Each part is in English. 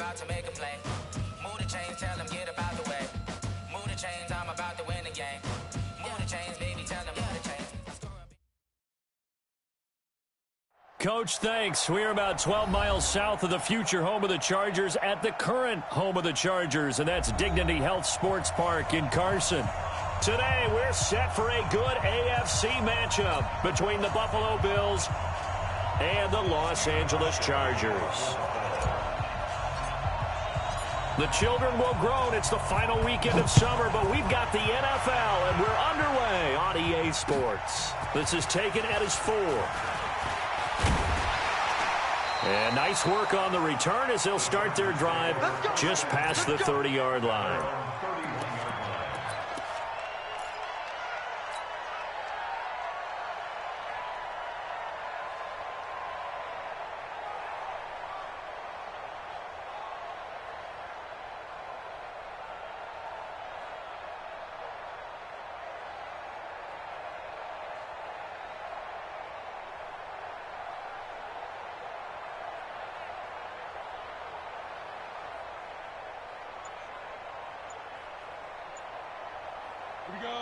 about to make a play. Move the chains, tell them get about the way. Move the chains, I'm about to win the game. Move the chains, baby, tell them move the chains. Coach, thanks. We are about 12 miles south of the future home of the Chargers at the current home of the Chargers, and that's Dignity Health Sports Park in Carson. Today, we're set for a good AFC matchup between the Buffalo Bills and the Los Angeles Chargers. The children will groan. It's the final weekend of summer, but we've got the NFL, and we're underway on EA Sports. This is taken at his 4. And nice work on the return as they'll start their drive just past the 30-yard line.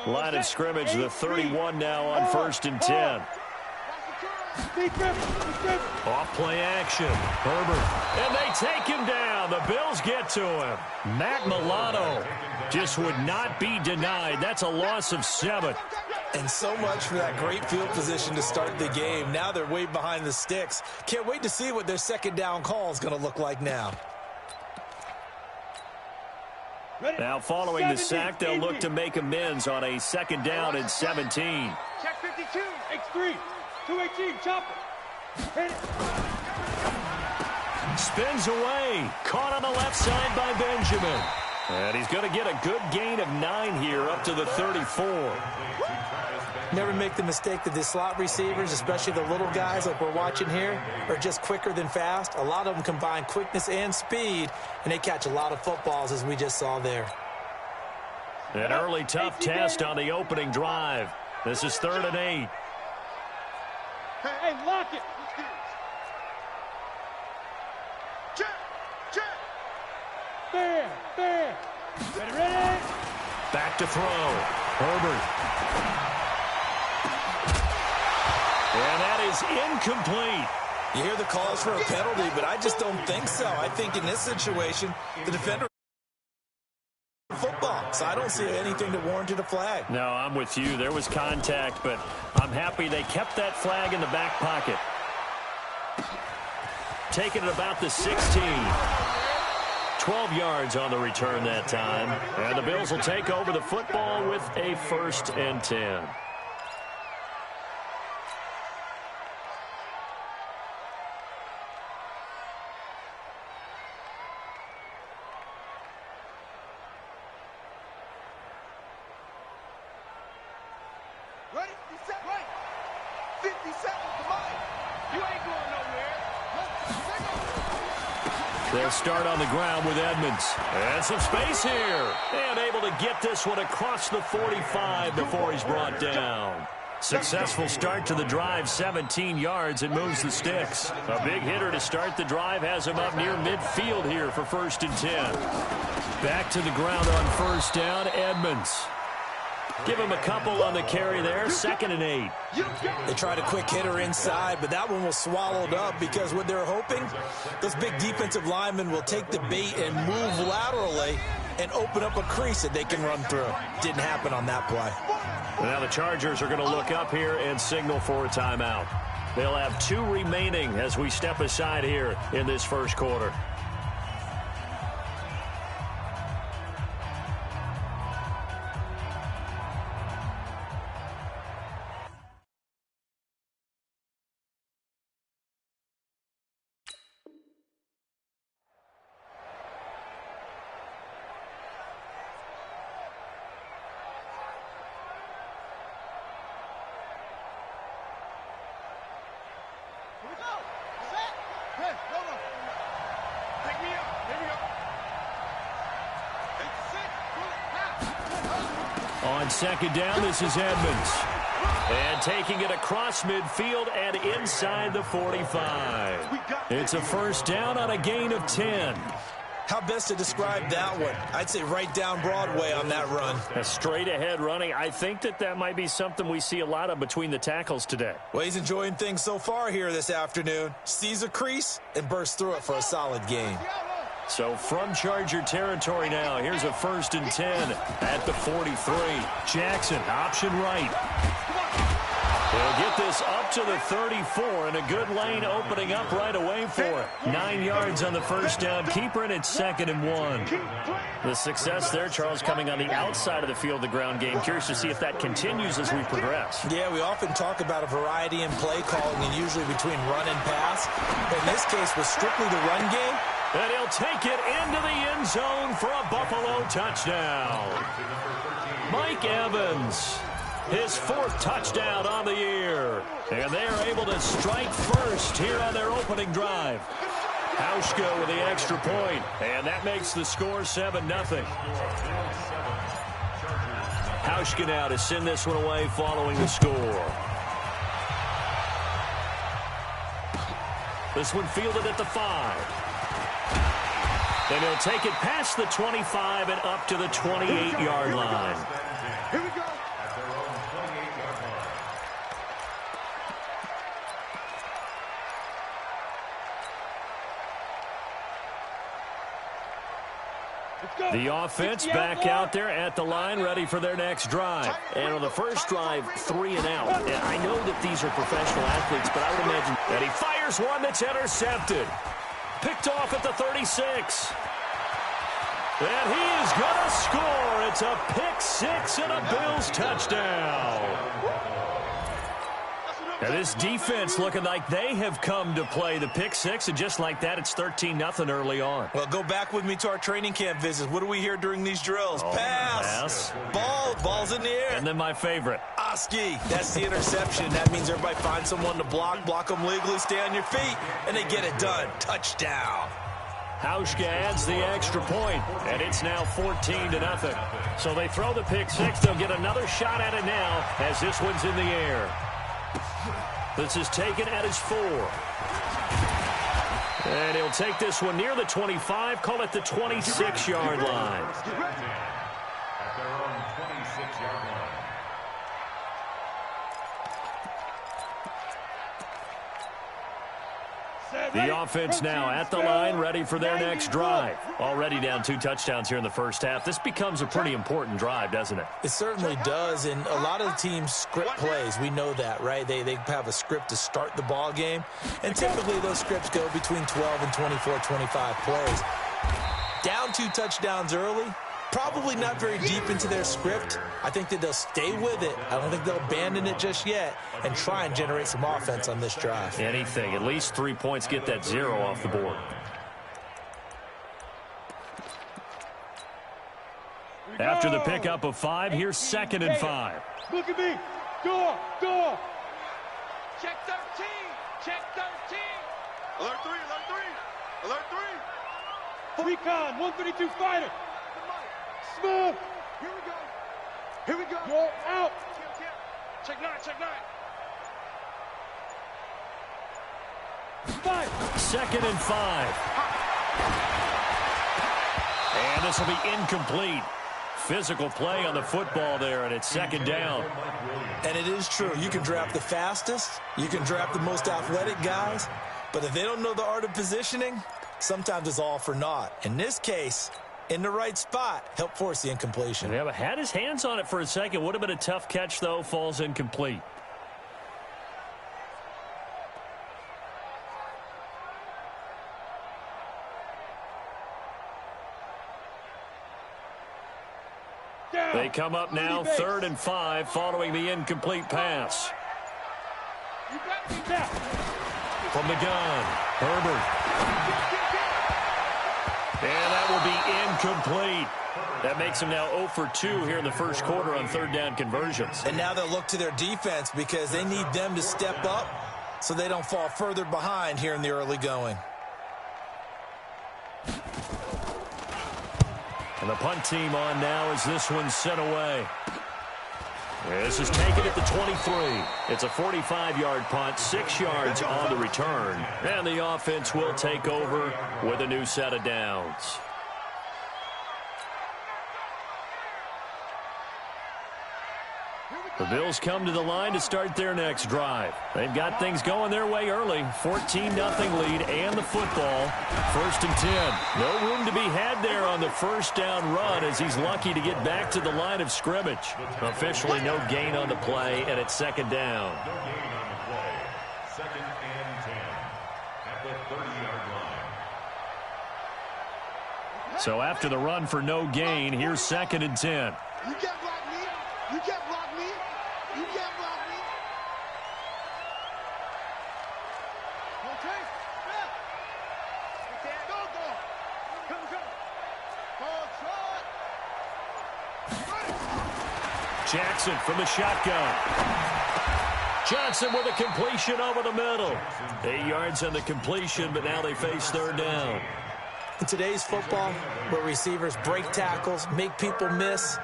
Line of scrimmage, the 31 now on 1st and 10. Off play action. Herbert. And they take him down. The Bills get to him. Matt Milano just would not be denied. That's a loss of 7. And so much for that great field position to start the game. Now they're way behind the sticks. Can't wait to see what their second down call is going to look like now. Now following the sack, they'll look to make amends on a 2nd down and 17. Check 52, X3, 218, chopper. Hit it. Spins away. Caught on the left side by Benjamin. And he's going to get a good gain of 9 here up to the 34. Never make the mistake that the slot receivers, especially the little guys like we're watching here, are just quicker than fast. A lot of them combine quickness and speed, and they catch a lot of footballs, as we just saw there. An early tough test on the opening drive. This is 3rd and 8. Hey, lock it. Check. Fair. Ready? Back to throw. Herbert. And that is incomplete. You hear the calls for a penalty, but I just don't think so. I think in this situation, the defender football, so I don't see anything that warranted a flag. No, I'm with you. There was contact, but I'm happy they kept that flag in the back pocket. Taking it about the 16. 12 yards on the return that time. And the Bills will take over the football with a 1st and 10. Ready? Set. Right. 50 seconds. Come on. You ain't going nowhere. They'll start on the ground with Edmonds. And some space here. And able to get this one across the 45 before he's brought down. Successful start to the drive, 17 yards, and moves the sticks. A big hitter to start the drive has him up near midfield here for 1st and 10. Back to the ground on 1st down, Edmonds. Give him a couple on the carry there, 2nd and 8. They tried a quick hitter inside, but that one was swallowed up because what they're hoping, those big defensive linemen will take the bait and move laterally and open up a crease that they can run through. Didn't happen on that play. Now the Chargers are going to look up here and signal for a timeout. They'll have 2 remaining as we step aside here in this 1st quarter. On 2nd down, this is Edmonds. And taking it across midfield and inside the 45. It's a 1st down on a gain of 10. How best to describe that one? I'd say right down Broadway on that run. A straight-ahead running. I think that might be something we see a lot of between the tackles today. Well, he's enjoying things so far here this afternoon. Sees a crease and bursts through it for a solid gain. So from Charger territory now, here's a 1st and 10 at the 43. Jackson, option right. He'll get this up to the 34, and a good lane opening up right away for it. 9 yards on the first down. Keeper, and it's 2nd and 1. The success there, Charles, coming on the outside of the field, the ground game. Curious to see if that continues as we progress. Yeah, we often talk about a variety in play calling, and usually between run and pass. In this case, was strictly the run game. And he'll take it into the end zone for a Buffalo touchdown. Mike Evans, his 4th touchdown on the year. And they are able to strike first here on their opening drive. Hauschka with the extra point, and that makes the score 7-0. Hauschka now to send this one away following the score. This one fielded at the 5. And he'll take it past the 25 and up to the 28-yard line. Here we go. The offense back out there at the line, ready for their next drive. And on the first drive, 3 and out. And I know that these are professional athletes, but I would imagine that he fires one that's intercepted. Picked off at the 36. And he is going to score. It's a pick 6 and a Bills touchdown. And this defense looking like they have come to play the pick 6, and just like that, it's 13-0 early on. Well, go back with me to our training camp visits. What do we hear during these drills? Pass. Ball's in the air. And then my favorite. Oski. That's the interception. That means everybody finds someone to block them legally, stay on your feet, and they get it done. Touchdown. Hauschka adds the extra point, and it's now 14-0. So they throw the pick 6. They'll get another shot at it now as this one's in the air. This is taken at his 4. And he'll take this one near the 25, call it the 26-yard line. At their own 26-yard line. The offense now at the line, ready for their next drive. Already down 2 touchdowns here in the first half. This becomes a pretty important drive, doesn't it? It certainly does, and a lot of the teams script plays. We know that, right? They have a script to start the ball game, and typically those scripts go between 12 and 24, 25 plays. Down 2 touchdowns early, probably not very deep into their script. I think that they'll stay with it. I don't think they'll abandon it just yet and try and generate some offense on this drive. Anything. At least 3 points, get that 0 off the board. After the pickup of 5, here's 2nd and 5. Look at me. Door. Check 13. Check 13. Alert 3. Alert 3. Recon, 132 fighter. Smooth. Here we go. You're out. Check 9. 5. 2nd and 5. And this will be incomplete. Physical play on the football there, and it's 2nd down. And it is true. You can draft the fastest. You can draft the most athletic guys. But if they don't know the art of positioning, sometimes it's all for naught. In this case, in the right spot, help force the incompletion. Yeah, but had his hands on it for a second. Would have been a tough catch, though. Falls incomplete. They come up now 3rd and 5 following the incomplete pass. From the gun, Herbert. And that will be incomplete. That makes him now 0 for 2 here in the first quarter on 3rd down conversions. And now they'll look to their defense because they need them to step up so they don't fall further behind here in the early going. And the punt team on now as this one's sent away. This is taken at the 23. It's a 45-yard punt, 6 yards on the return. And the offense will take over with a new set of downs. The Bills come to the line to start their next drive. They've got things going their way early. 14-0 lead and the football. 1st and 10. No room to be had there on the first down run as he's lucky to get back to the line of scrimmage. Officially no gain on the play, and it's 2nd down. No gain on the play. 2nd and 10 at the 30-yard line. So after the run for no gain, here's 2nd and 10. You can't block me. You can't block me. You can't block me. Okay. Go, go. Come, come. Jackson from the shotgun. Johnson with a completion over the middle. 8 yards on the completion, but now they face 3rd down. In today's football, where receivers break tackles, make people miss,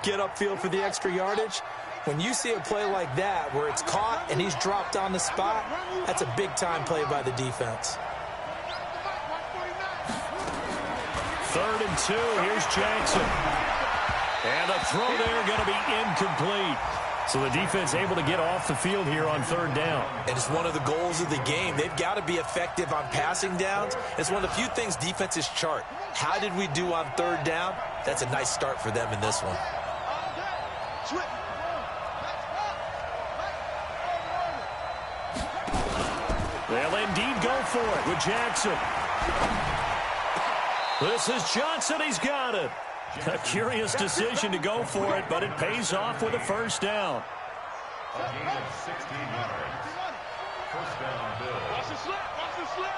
get upfield for the extra yardage, when you see a play like that where it's caught and he's dropped on the spot, that's a big-time play by the defense. 3rd and 2. Here's Jackson. And the throw there going to be incomplete. So the defense able to get off the field here on 3rd down. And it's one of the goals of the game. They've got to be effective on passing downs. It's one of the few things defenses chart. How did we do on 3rd down? That's a nice start for them in this one. They'll indeed go for it with Jackson. This is Johnson. He's got it. A curious decision to go for it, but it pays off with a 1st down. A gain of 16 yards. 1st down, Bills. Watch the slip. Watch the slip.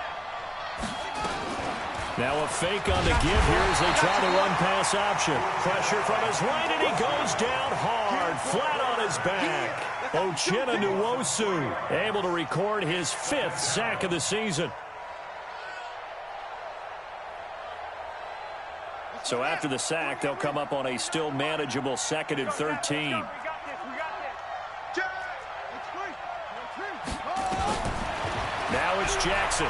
Now a fake on the give here as they try the run-pass option. Pressure from his right, and he goes down hard, flat on his back. Uchenna Nwosu able to record his 5th sack of the season. So after the sack, they'll come up on a still manageable 2nd and 13. Now it's Jackson.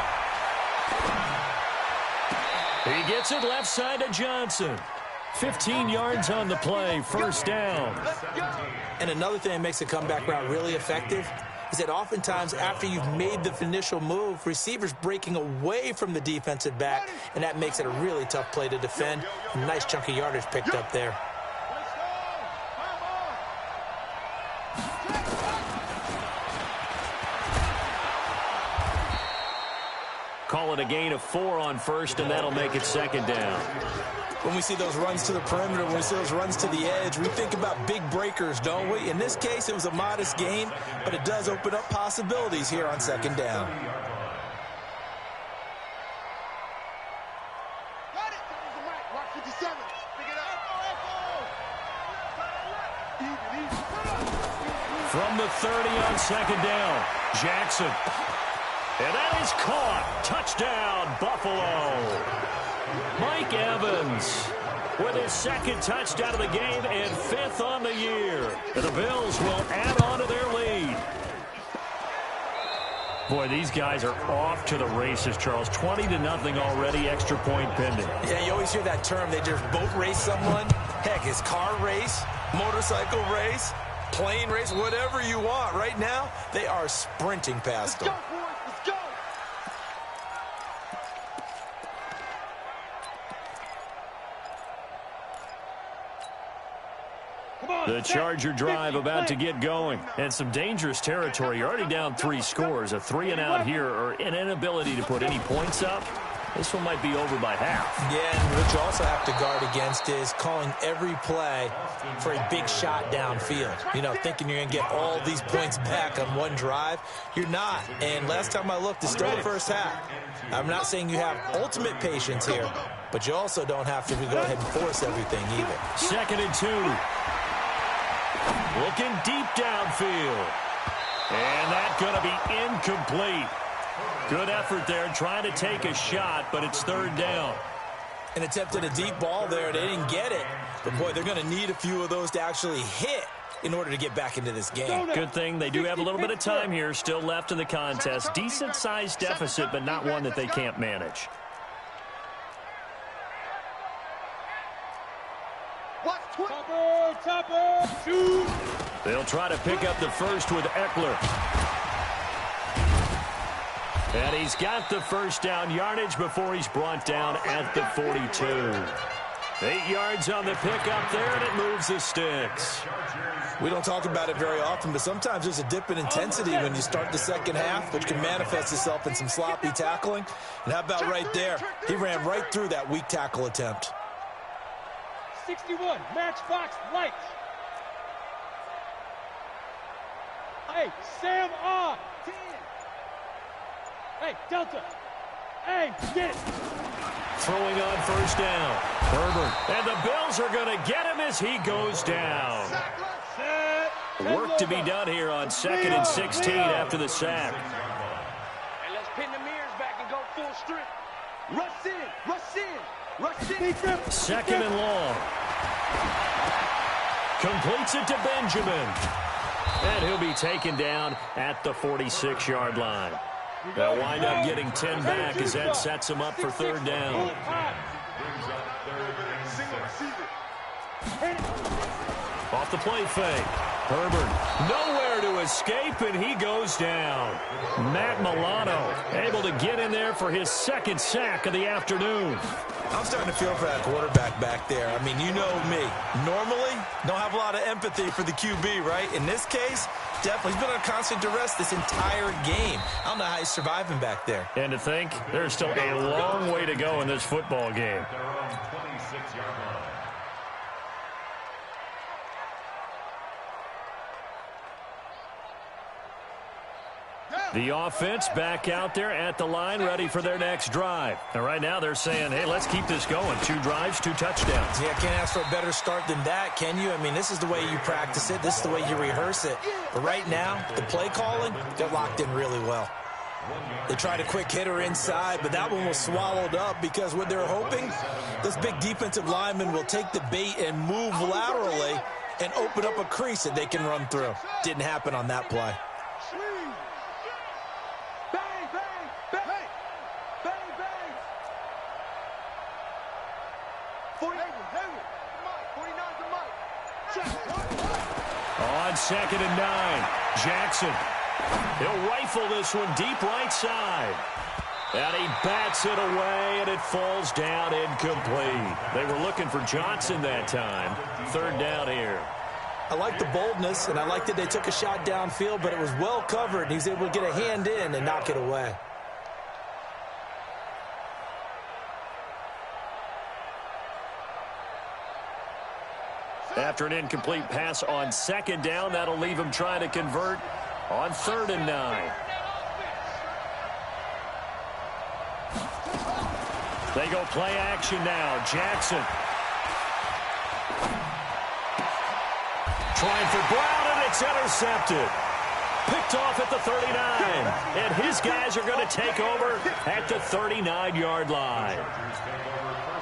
He gets it left side to Johnson. 15 yards on the play, 1st down. And another thing that makes a comeback route really effective is that oftentimes after you've made the initial move, receivers breaking away from the defensive back, and that makes it a really tough play to defend. A nice chunk of yardage picked up there. Call it a gain of 4 on 1st, and that'll make it 2nd down. When we see those runs to the perimeter, when we see those runs to the edge, we think about big breakers, don't we? In this case, it was a modest gain, but it does open up possibilities here on 2nd down. From the 30 on 2nd down, Jackson. And that is caught. Touchdown, Buffalo. Mike Evans with his 2nd touchdown of the game and 5th on the year. And the Bills will add on to their lead. Boy, these guys are off to the races, Charles. 20-0 already, extra point pending. Yeah, you always hear that term. They just boat race someone. Heck, it's car race, motorcycle race, plane race, whatever you want. Right now, they are sprinting past them. The Charger drive about to get going. And some dangerous territory. You're already down 3 scores. A 3-and-out here or an inability to put any points up. This one might be over by half. Yeah, and what you also have to guard against is calling every play for a big shot downfield. You know, thinking you're going to get all these points back on one drive. You're not. And last time I looked, it's still the first half. I'm not saying you have ultimate patience here, but you also don't have to go ahead and force everything either. 2nd and 2. Looking deep downfield. And that's going to be incomplete. Good effort there, trying to take a shot, but it's 3rd down. An attempt at a deep ball there. They didn't get it. But, boy, they're going to need a few of those to actually hit in order to get back into this game. Good thing they do have a little bit of time here still left in the contest. Decent-sized deficit, but not one that they can't manage. Watch Twitter. Topper, shoot. They'll try to pick up the first with Eckler. And he's got the first down yardage before he's brought down at the 42. 8 yards on the pickup there, and it moves the sticks. We don't talk about it very often, but sometimes there's a dip in intensity when you start the second half, which can manifest itself in some sloppy tackling. And how about right there? He ran right through that weak tackle attempt. 61, Matchbox Lights. Hey, Sam on. 10. Hey, Delta. Hey, get it. Throwing on first down. Herbert. And the Bills are going to get him as he goes down. Work to be done here on 2nd and 16 after the sack. And let's pin the mirrors back and go full strength. Rush in, rush in, rush in. Second and long. Completes it to Benjamin. And he'll be taken down at the 46-yard line. They'll wind up getting 10 back as that sets him up for third down. Off the play fake. Herbert nowhere to escape, and he goes down. Matt Milano able to get in there for his second sack of the afternoon. I'm starting to feel for that quarterback back there. I mean, you know me. Normally, don't have a lot of empathy for the QB, right? In this case, definitely. He's been on constant duress this entire game. I don't know how he's surviving back there. And to think, there's still a long way to go in this football game. They're on 26-yard line. The offense back out there at the line, ready for their next drive. And right now they're saying, hey, let's keep this going. 2 drives, 2 touchdowns. Yeah, can't ask for a better start than that, can you? I mean, this is the way you practice it. This is the way you rehearse it. But right now, the play calling, they're locked in really well. They tried a quick hitter inside, but that one was swallowed up because what they're hoping, this big defensive lineman will take the bait and move laterally and open up a crease that they can run through. Didn't happen on that play. On 2nd and 9, Jackson. He'll rifle this one deep right side. And he bats it away, and it falls down incomplete. They were looking for Johnson that time. Third down here. I like the boldness, and I like that they took a shot downfield, but it was well covered, and he's able to get a hand in and knock it away. After an incomplete pass on 2nd down, that'll leave him trying to convert on 3rd and 9. They go play action now. Jackson. Trying for Brown, and it's intercepted. Picked off at the 39. And his guys are going to take over at the 39-yard line.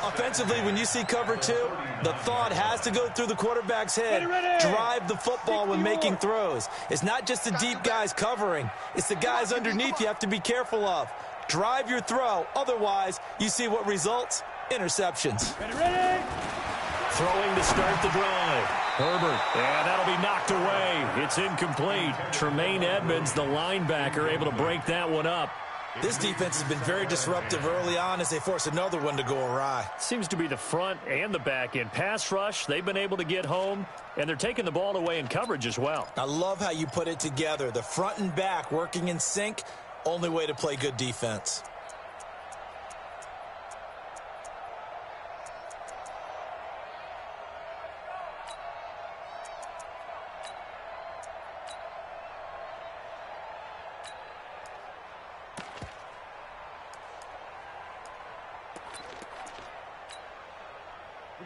Offensively, when you see cover 2, the thought has to go through the quarterback's head. Drive the football when making throws. It's not just the deep guys covering. It's the guys underneath you have to be careful of. Drive your throw. Otherwise, you see what results? Interceptions. Throwing to start the drive. Herbert, and that'll be knocked away. It's incomplete. Tremaine Edmonds, the linebacker, able to break that one up. This defense has been very disruptive early on as they force another one to go awry. Seems to be the front and the back end. Pass rush, they've been able to get home, and they're taking the ball away in coverage as well. I love how you put it together. The front and back working in sync, only way to play good defense.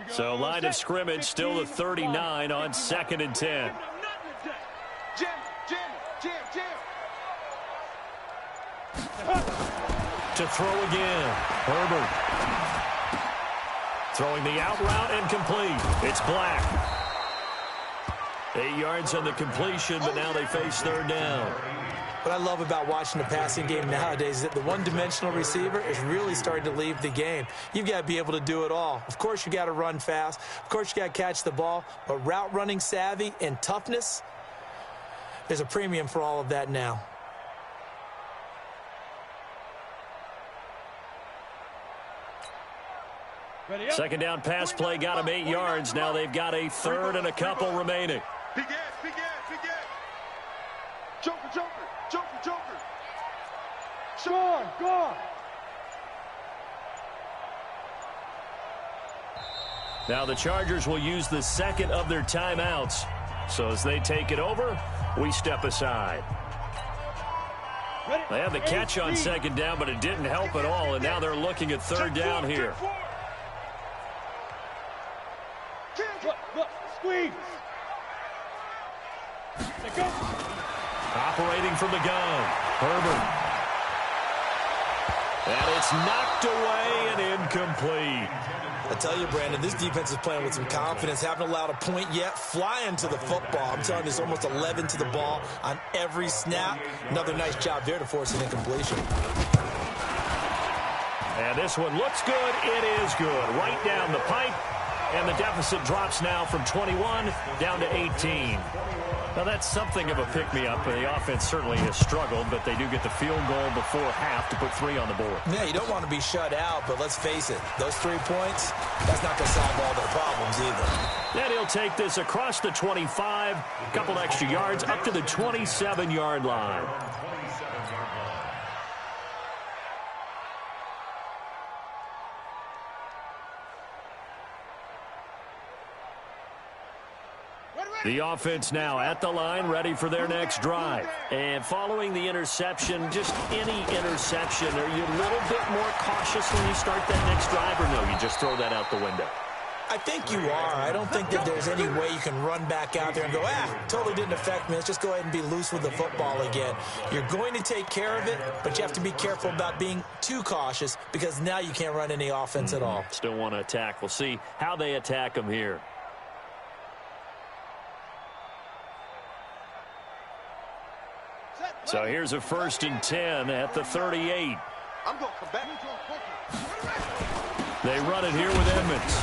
So line of scrimmage still the 39 on 2nd and 10. To throw again. Herbert. Throwing the out route and complete. It's Black. 8 yards on the completion, but now they face 3rd down. What I love about watching the passing game nowadays is that the one-dimensional receiver is really starting to leave the game. You've got to be able to do it all. Of course, you got to run fast. Of course, you got to catch the ball. But route running savvy and toughness, there's a premium for all of that now. Second down pass play got him 8 yards. Now they've got a third and a couple remaining. Big ass, big ass, big ass. Joker, Joker, Joker, Joker. Gone, gone. Now the Chargers will use the second of their timeouts. So as they take it over, we step aside. They had the catch on second down, but it didn't help at all, and now they're looking at third down here. Look, squeeze. Go. Operating from the gun, Herbert. And it's knocked away and incomplete. I tell you, Brandon, this defense is playing with some confidence. Haven't allowed a point yet. Flying to the football. I'm telling you, it's almost 11 to the ball on every snap. Another nice job there to force an incompletion. And this one looks good. It is good. Right down the pipe. And the deficit drops now from 21 down to 18. Now, that's something of a pick-me-up. The offense certainly has struggled, but they do get the field goal before half to put 3 on the board. Yeah, you don't want to be shut out, but let's face it, those 3 points, that's not going to solve all their problems either. Then he'll take this across the 25, a couple extra yards, up to the 27-yard line. The offense now at the line, ready for their next drive. And following the interception, just any interception, are you a little bit more cautious when you start that next drive, or no, you just throw that out the window? I think you are. I don't think that there's any way you can run back out there and go, totally didn't affect me. Let's just go ahead and be loose with the football again. You're going to take care of it, but you have to be careful about being too cautious because now you can't run any offense at all. Still want to attack. We'll see how they attack them here. So here's a 1st and 10 at the 38. I'm going to come back. They run it here with Edmonds.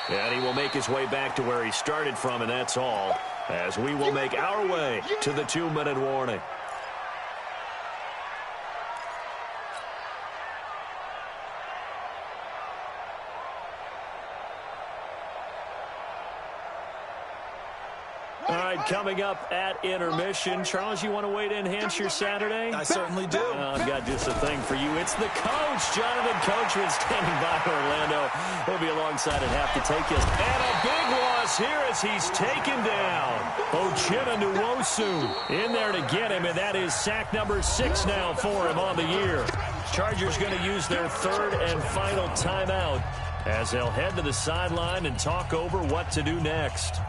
And he will make his way back to where he started from, and that's all, as we will make our way to the 2-minute warning. All right, coming up at intermission. Charles, you want to wait to enhance your Saturday? I certainly do. I've got just a thing for you. It's the coach, Jonathan Coachman, standing by Orlando. He'll be alongside at half to take us. And a big loss here as he's taken down. Ochena Nwosu in there to get him, and that is sack number 6 now for him on the year. Chargers going to use their 3rd and final timeout as they'll head to the sideline and talk over what to do next.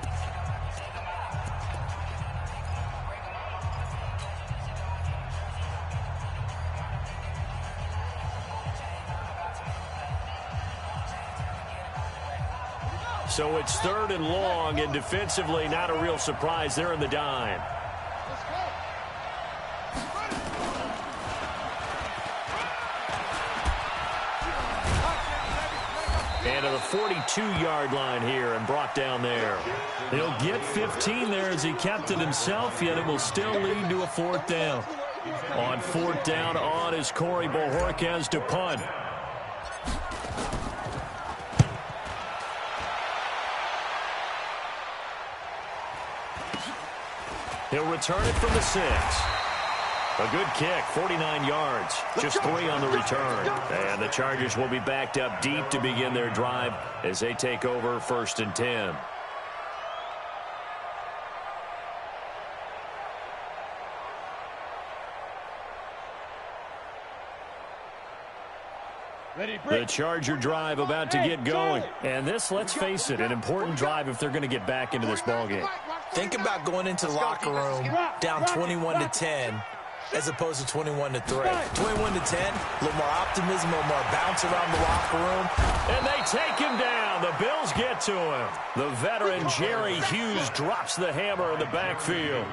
So it's 3rd and long, and defensively, not a real surprise. They're in the dime. And to the 42-yard line here and brought down there. He'll get 15 there as he kept it himself, yet it will still lead to a 4th down. On 4th down on is Corey Bojorquez to punt. He'll return it from the 6. A good kick, 49 yards, just 3 on the return. And the Chargers will be backed up deep to begin their drive as they take over 1st and 10. The Charger drive about to get going. And this, let's face it, an important drive if they're going to get back into this ballgame. Think about going into the locker room down 21-10 as opposed to 21-3. 21-10, a little more optimism, a little more bounce around the locker room. And they take him down. The Bills get to him. The veteran Jerry Hughes drops the hammer in the backfield.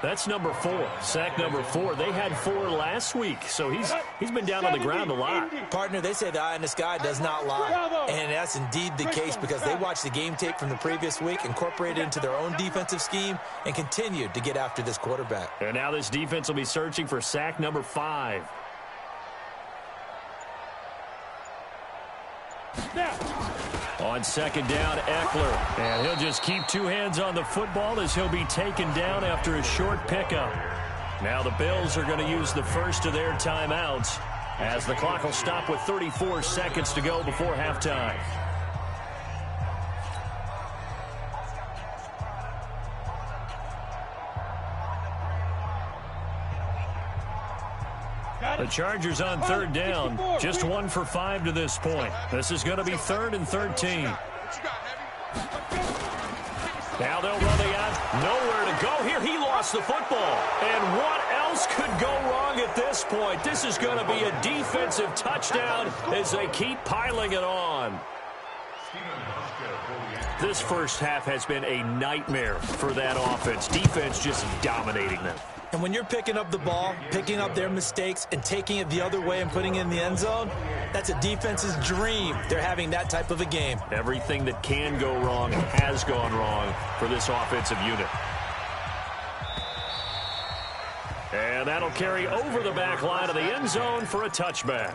That's number 4. Sack number 4. They had 4 last week, so he's been down on the ground a lot. Partner, they say the eye in the sky does not lie. And that's indeed the case because they watched the game tape from the previous week, incorporated it into their own defensive scheme, and continued to get after this quarterback. And now this defense will be searching for sack number 5. On second down, Eckler. And he'll just keep 2 hands on the football as he'll be taken down after a short pickup. Now the Bills are going to use the first of their timeouts as the clock will stop with 34 seconds to go before halftime. The Chargers on third down, just 1 for 5 to this point. This is going to be 3rd and 13. Now they'll run the out. Nowhere to go here. He lost the football. And what else could go wrong at this point? This is going to be a defensive touchdown as they keep piling it on. This first half has been a nightmare for that offense. Defense just dominating them. And when you're picking up the ball, picking up their mistakes, and taking it the other way and putting it in the end zone, that's a defense's dream. They're having that type of a game. Everything that can go wrong has gone wrong for this offensive unit. And that'll carry over the back line of the end zone for a touchback.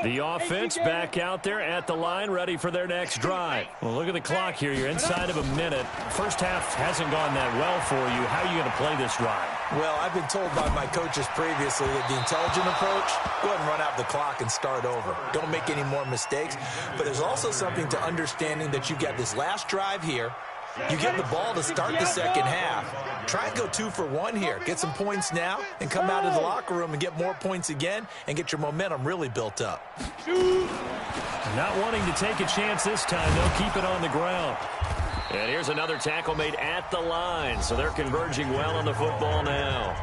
The offense back out there at the line, ready for their next drive. Well, look at the clock here. You're inside of a minute. First half hasn't gone that well for you. How are you going to play this drive? Well, I've been told by my coaches previously that the intelligent approach, go ahead and run out the clock and start over. Don't make any more mistakes. But there's also something to understanding that you got this last drive here. You get the ball to start the second half. Try and go 2 for 1 here. Get some points now and come out of the locker room and get more points again and get your momentum really built up. Not wanting to take a chance this time. They'll keep it on the ground. And here's another tackle made at the line. So they're converging well on the football now.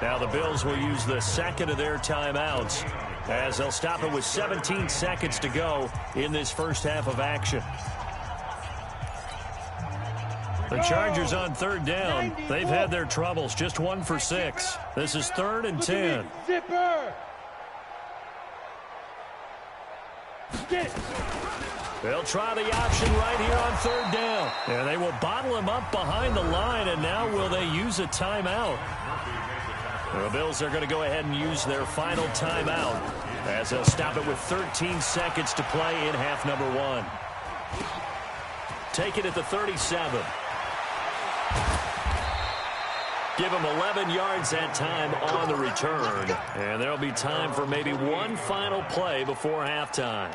Now the Bills will use the second of their timeouts as they'll stop it with 17 seconds to go in this first half of action. The Chargers on third down. They've had their troubles. Just 1 for 6. This is 3rd and 10. Zipper. They'll try the option right here on third down. And they will bottle him up behind the line. And now will they use a timeout? The Bills are going to go ahead and use their final timeout as they'll stop it with 13 seconds to play in half number 1. Take it at the 37. Give him 11 yards that time on the return. And there'll be time for maybe one final play before halftime.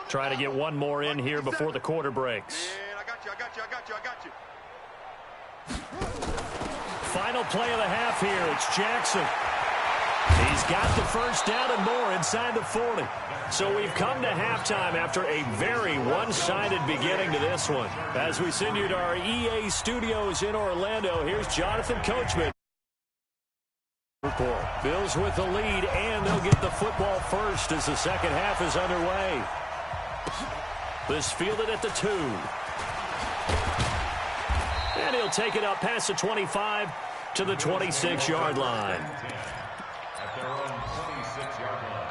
Trying to get one more in here before the quarter breaks. I got you. Final play of the half here. It's Jackson. He's got the first down and more inside the 40. So we've come to halftime after a very one-sided beginning to this one. As we send you to our EA studios in Orlando, here's Jonathan Coachman. Bills with the lead, and they'll get the football first as the second half is underway. This fielded at the 2. And he'll take it up past the 25 to the 26-yard line. At their own 26-yard line.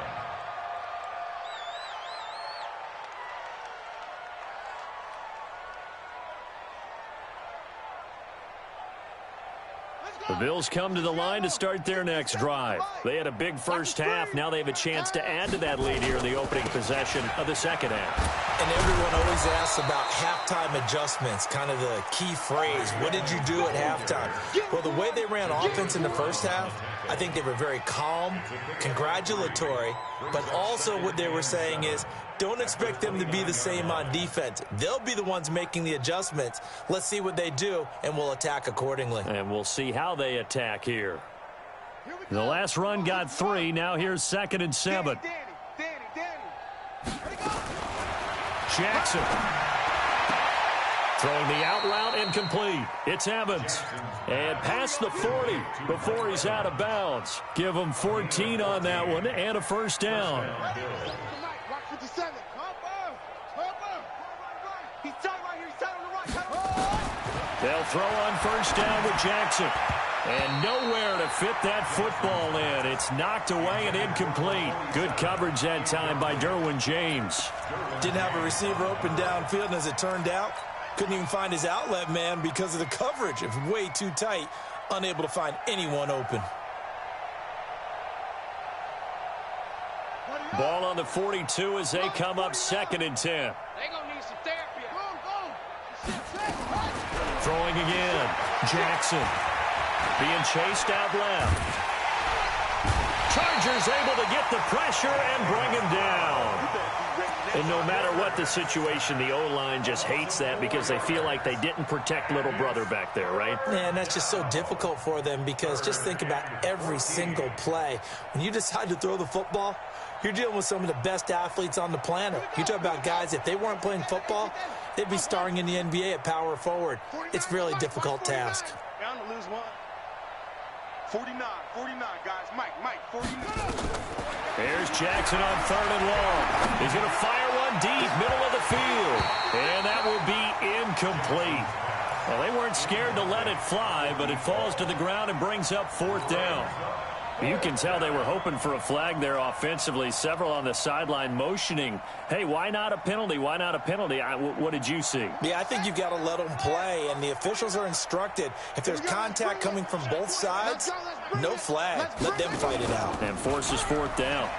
The Bills come to the line to start their next drive. They had a big first half. Now they have a chance to add to that lead here in the opening possession of the second half. And everyone always asks about halftime adjustments, kind of the key phrase. What did you do at halftime? Well, the way they ran offense in the first half, I think they were very calm, congratulatory, but also what they were saying is, don't expect them to be the same on defense. They'll be the ones making the adjustments. Let's see what they do, and we'll attack accordingly. And we'll see how they attack here. The last run got 3. Now here's 2nd and 7. Jackson. Throwing the out route incomplete. It's Evans. And past the 40 before he's out of bounds. Give him 14 on that one and a first down. They'll throw on first down with Jackson. And nowhere to fit that football in. It's knocked away and incomplete. Good coverage that time by Derwin James. Didn't have a receiver open downfield, and as it turned out, couldn't even find his outlet man because of the coverage. It was way too tight, unable to find anyone open. Ball on the 42 as they come up 2nd and 10. They gonna need some therapy. Throwing again. Jackson. Being chased out left. Chargers able to get the pressure and bring him down. And no matter what the situation, the O-line just hates that because they feel like they didn't protect little brother back there, right? Man, that's just so difficult for them because just think about every single play. When you decide to throw the football, you're dealing with some of the best athletes on the planet. You talk about guys, if they weren't playing football, they'd be starring in the NBA at power forward. It's a really difficult task. Bound to lose one. 49, guys. Mike, 49. There's Jackson on 3rd and long. He's going to fire one deep, middle of the field. And that will be incomplete. Well, they weren't scared to let it fly, but it falls to the ground and brings up 4th down. You can tell they were hoping for a flag there offensively. Several on the sideline motioning, hey, why not a penalty? Why not a penalty? What did you see? Yeah, I think you've got to let them play, and the officials are instructed. If there's contact coming from both sides, no flag. Let them fight it out. And forces 4th down.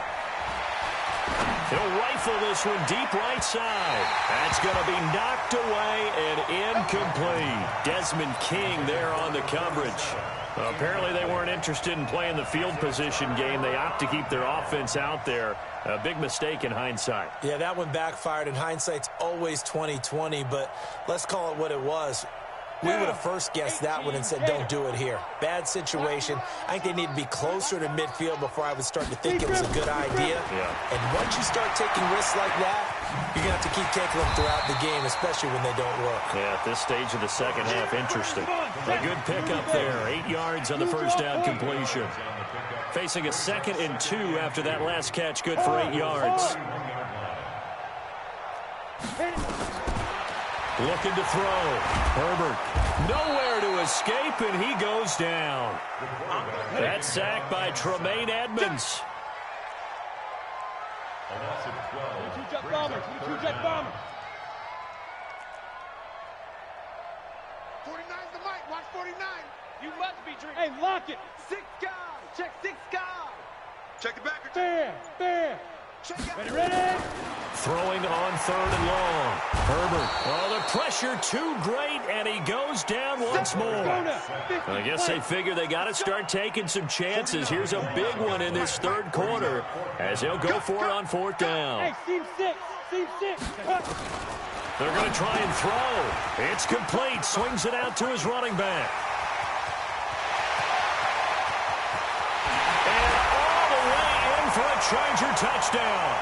He'll rifle this one deep right side. That's going to be knocked away and incomplete. Desmond King there on the coverage. Apparently they weren't interested in playing the field position game. They opt to keep their offense out there. A big mistake in hindsight. Yeah, that one backfired, and hindsight's always 20/20, but let's call it what it was. We would have first guessed that one and said, don't do it here. Bad situation. I think they need to be closer to midfield before I would start to think it was a good idea. Yeah. And once you start taking risks like that, you're going to have to keep taking them throughout the game, especially when they don't work. Yeah, at this stage of the second half, interesting. A good pickup there. 8 yards on the first down completion. Facing a 2nd and 2 after that last catch, good for 8 yards. Looking to throw. Herbert nowhere to escape, and he goes down. That sack by Tremaine Edmonds. Two-jet bomber. 49's the mic. Watch 49. You must be drinking. Hey, lock it. 6 guys. Check 6 guys. Check it back. Bam. Ready? Throwing on 3rd and long. Herbert. Oh, the pressure too great, and he goes down once more. I guess they figure they got to start taking some chances. Here's a big one in this 3rd quarter as they'll go for it on 4th down. Hey, seam 6. They're going to try and throw. It's complete. Swings it out to his running back. For a Charger touchdown.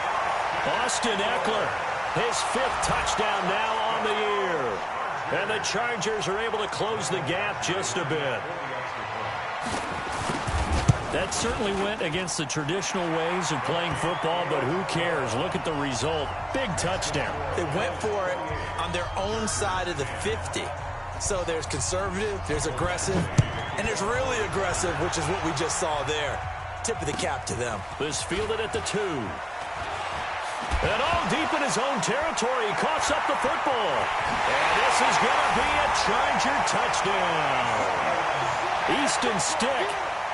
Austin Eckler, his 5th touchdown now on the year. And the Chargers are able to close the gap just a bit. That certainly went against the traditional ways of playing football, but who cares? Look at the result. Big touchdown. They went for it on their own side of the 50. So there's conservative, there's aggressive, and there's really aggressive, which is what we just saw there. Tip of the cap to them. This fielded at the 2. And all deep in his own territory, he coughs up the football. And this is going to be a Charger touchdown. Easton Stick,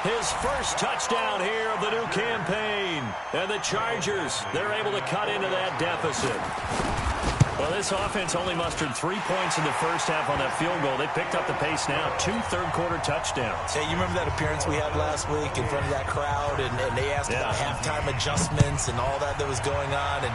his first touchdown here of the new campaign. And the Chargers, they're able to cut into that deficit. Well, this offense only mustered 3 points in the first half on that field goal. They picked up the pace now. 2 third-quarter touchdowns. Hey, you remember that appearance we had last week in front of that crowd, and they asked about halftime adjustments and all that was going on, and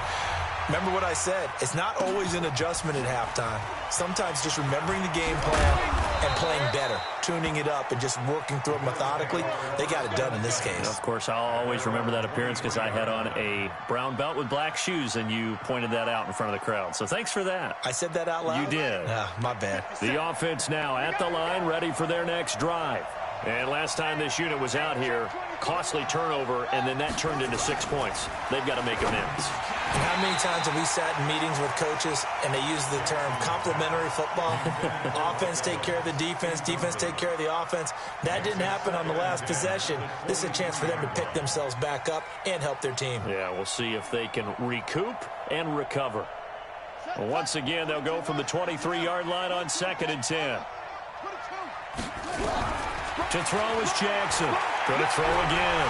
remember what I said. It's not always an adjustment at halftime. Sometimes just remembering the game plan and playing better, tuning it up and just working through it methodically. They got it done in this case. Of course, I'll always remember that appearance because I had on a brown belt with black shoes, and you pointed that out in front of the crowd. So thanks for that. I said that out loud? You did. My bad. The offense now at the line, ready for their next drive. And last time this unit was out here, costly turnover, and then that turned into 6 points. They've got to make amends. And how many times have we sat in meetings with coaches and they use the term complementary football? Offense take care of the defense, defense take care of the offense. That didn't happen on the last possession. This is a chance for them to pick themselves back up and help their team. Yeah, we'll see if they can recoup and recover. Well, once again, they'll go from the 23-yard line on 2nd and 10. To throw is Jackson. Going to throw again.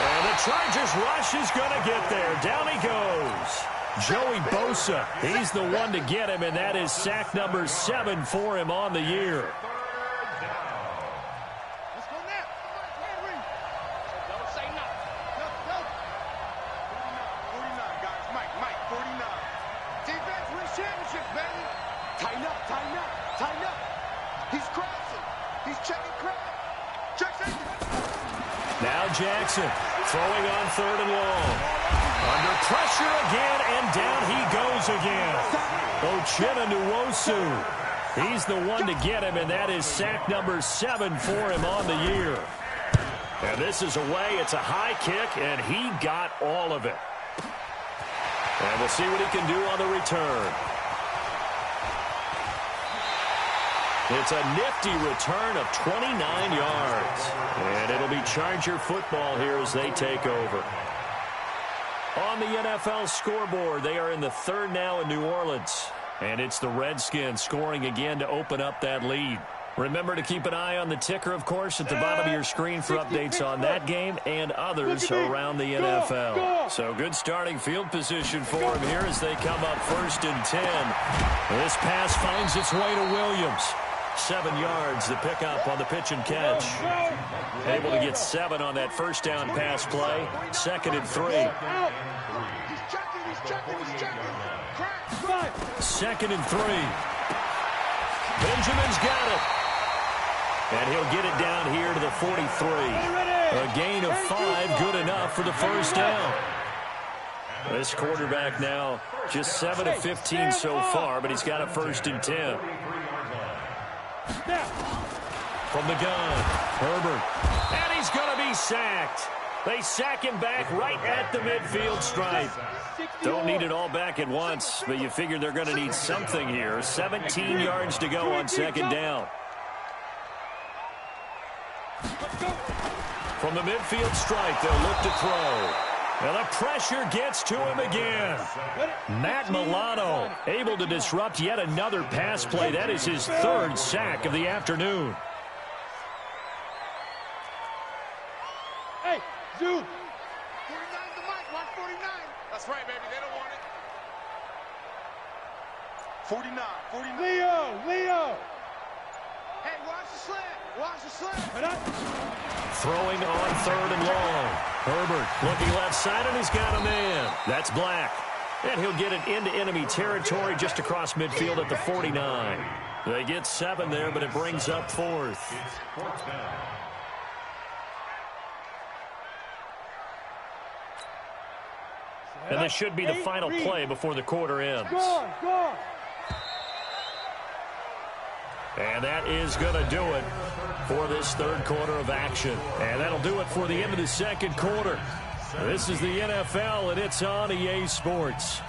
And the Chargers rush is going to get there. Down he goes. Joey Bosa. He's the one to get him, and that is sack number 7 for him on the year. Let's go now. Don't say nothing. No. 49, guys. Mike, 49. Defense wins championships, baby. Tighten up. He's crossing. He's checking crowd. Jackson. Now Jackson throwing on 3rd and long. Under pressure again, and down he goes again. Uchenna Nwosu. He's the one to get him, and that is sack number 7 for him on the year. And this is away. It's a high kick, and he got all of it. And we'll see what he can do on the return. It's a nifty return of 29 yards. And it'll be Charger football here as they take over. On the NFL scoreboard, they are in the 3rd now in New Orleans. And it's the Redskins scoring again to open up that lead. Remember to keep an eye on the ticker, of course, at the bottom of your screen for updates on that game and others around the NFL. So good starting field position for them here as they come up 1st and 10. This pass finds its way to Williams. 7 yards to pick up on the pitch and catch. Able to get 7 on that first down pass play. 2nd and 3. He's checking. 2nd and 3. Benjamin's got it. And he'll get it down here to the 43. A gain of 5, good enough for the first down. This quarterback now just 7 of 15 so far, but he's got a 1st and 10. From the gun, Herbert. And he's going to be sacked. They sack him back right at the midfield stripe. Don't need it all back at once, but you figure they're going to need something here. 17 yards to go on 2nd down. From the midfield stripe, they'll look to throw. And the pressure gets to him again. Matt Milano able to disrupt yet another pass play. That is his 3rd sack of the afternoon. Hey, Zoo. 49's the mic. Watch 49. That's right, baby. They don't want it. 49. Leo. Hey, watch the slant. Throwing on 3rd and long. Herbert looking left side, and he's got a man. That's Black. And he'll get it into enemy territory just across midfield at the 49. They get 7 there, but it brings up 4th. And this should be the final play before the quarter ends. Go. And that is going to do it for this 3rd quarter of action. And that'll do it for the end of the 2nd quarter. This is the NFL, and it's on EA Sports.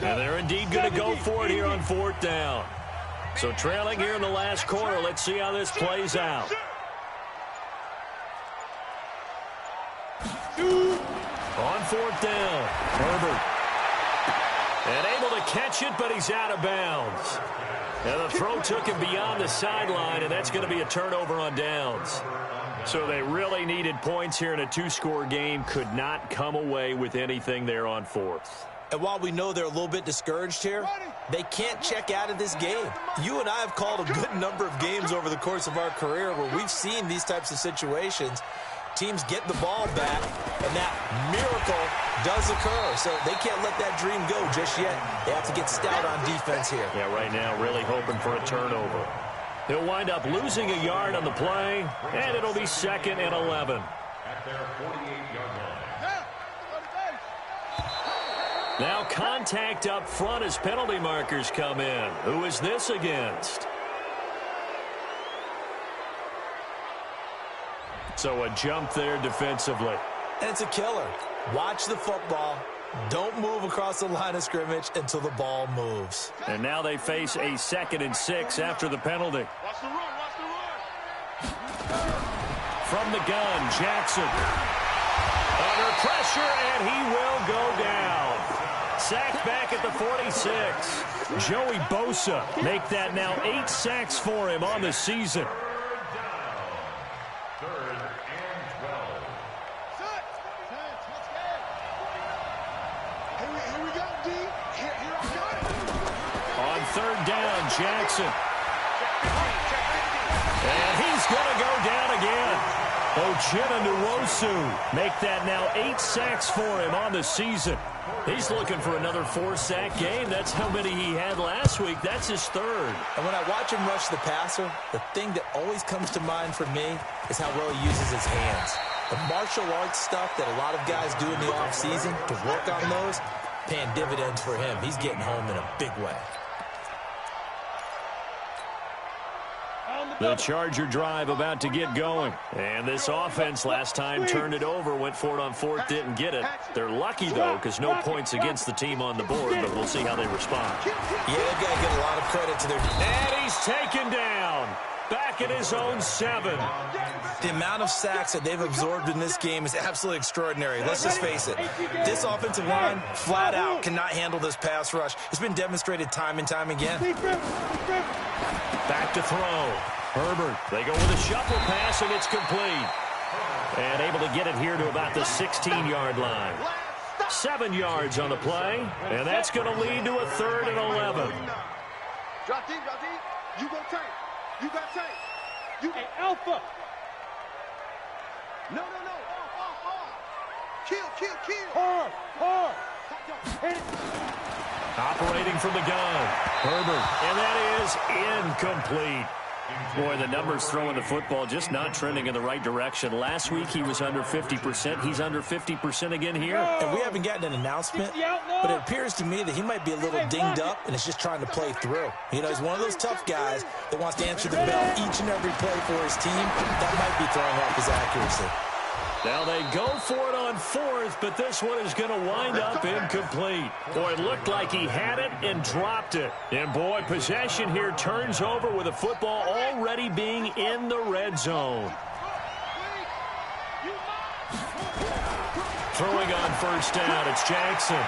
And they're indeed going to go for it here on 4th down. So trailing here in the last quarter, let's see how this plays out. On fourth down, Herbert. And able to catch it, but he's out of bounds. And the throw took him beyond the sideline, and that's going to be a turnover on downs. So they really needed points here in a two-score game. Could not come away with anything there on fourth. And while we know they're a little bit discouraged here, they can't check out of this game. You and I have called a good number of games over the course of our career where we've seen these types of situations. Teams get the ball back, and that miracle does occur. So they can't let that dream go just yet. They have to get stout on defense here. Yeah, right now really hoping for a turnover. They'll wind up losing a yard on the play, and it'll be 2nd and 11. At their 48-yard line. Now contact up front as penalty markers come in. Who is this against? So a jump there defensively. And it's a killer. Watch the football. Don't move across the line of scrimmage until the ball moves. And now they face a 2nd and 6 after the penalty. Watch the run, watch the run. From the gun, Jackson. Under pressure, and he will go down. Sacked back at the 46. Joey Bosa make that now 8 sacks for him on the season. Third down, Jackson. And he's going to go down again. Nwosu make that now 8 sacks for him on the season. He's looking for another 4-sack game. That's how many he had last week. That's his 3rd. And when I watch him rush the passer, the thing that always comes to mind for me is how well he uses his hands. The martial arts stuff that a lot of guys do in the offseason to work on those, paying dividends for him. He's getting home in a big way. The Charger drive about to get going. And this offense last time turned it over, went for it on fourth, didn't get it. They're lucky, though, because no points against the team on the board, but we'll see how they respond. Yeah, they've got to get a lot of credit to their... And he's taken down. Back at his own 7. The amount of sacks that they've absorbed in this game is absolutely extraordinary. Let's just face it. This offensive line, flat out, cannot handle this pass rush. It's been demonstrated time and time again. Back to throw. Herbert, they go with a shuffle pass, and it's complete. And able to get it here to about the 16-yard line. 7 yards on the play, and that's going to lead to a 3rd and 11. Drop deep, drop deep. You go tank. You got tank. You Hey, Alpha. No. Kill. Hard. Hit it. Operating from the gun. Herbert, and that is incomplete. Boy, the numbers throwing the football just not trending in the right direction. Last week he was under 50%. He's under 50% again here. And we haven't gotten an announcement, but it appears to me that he might be a little dinged up and is just trying to play through. You know, he's one of those tough guys that wants to answer the bell each and every play for his team. That might be throwing off his accuracy. Now they go for it on fourth, but this one is going to wind up incomplete. Boy, it looked like he had it and dropped it. And boy, possession here turns over with the football already being in the red zone. Throwing on first down, it's Jackson.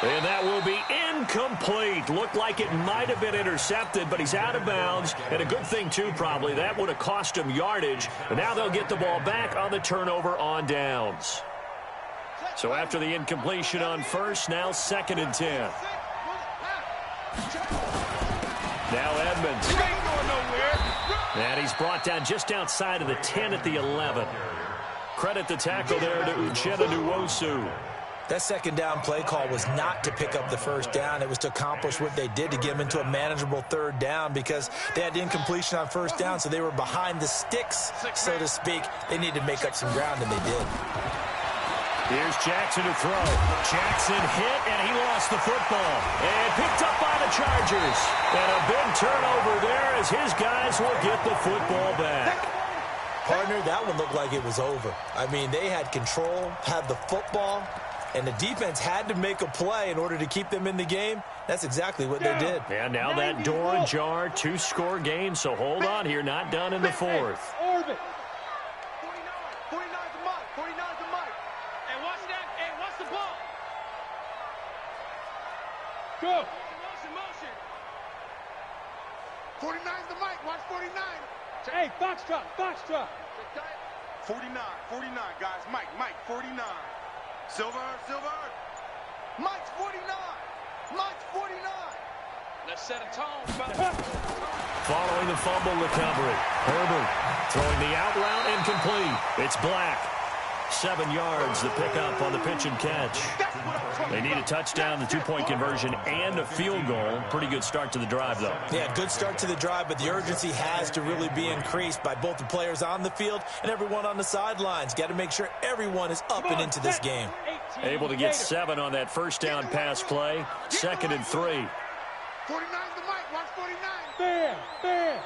And that will be incomplete. Looked like it might have been intercepted, but he's out of bounds. And a good thing, too, probably. That would have cost him yardage. And now they'll get the ball back on the turnover on downs. So after the incompletion on first, now 2nd and 10. Now Edmonds. And he's brought down just outside of the 10 at the 11. Credit the tackle there to Nwosu. That second down play call was not to pick up the first down. It was to accomplish what they did to get them into a manageable third down because they had incompletion on first down, so they were behind the sticks, so to speak. They needed to make up some ground, and they did. Here's Jackson to throw. Jackson hit, and he lost the football. And picked up by the Chargers. And a big turnover there as his guys will get the football back. Partner, that one looked like it was over. I mean, they had control, had the football, and the defense had to make a play in order to keep them in the game. That's exactly what they did. And now that door ajar, 2-score game, so hold on here, not done in the fourth. Orbit. 49's a mark. 49's the mic. Watch 49. Hey, box drop, box drop. 49, guys. Mike, 49. Silver. Mike's 49. Mike's 49. Let's set a tone. Following the fumble recovery, Herbert throwing the out route incomplete. It's Black. 7 yards, the pickup on the pitch and catch. They need a touchdown, the two-point conversion, and a field goal. Pretty good start to the drive, though. Yeah, good start to the drive, but the urgency has to really be increased by both the players on the field and everyone on the sidelines. Got to make sure everyone is up and into this game. Able to get 7 on that first down pass play. 2nd and 3. 49's the mic. Watch 49. Bam, bam.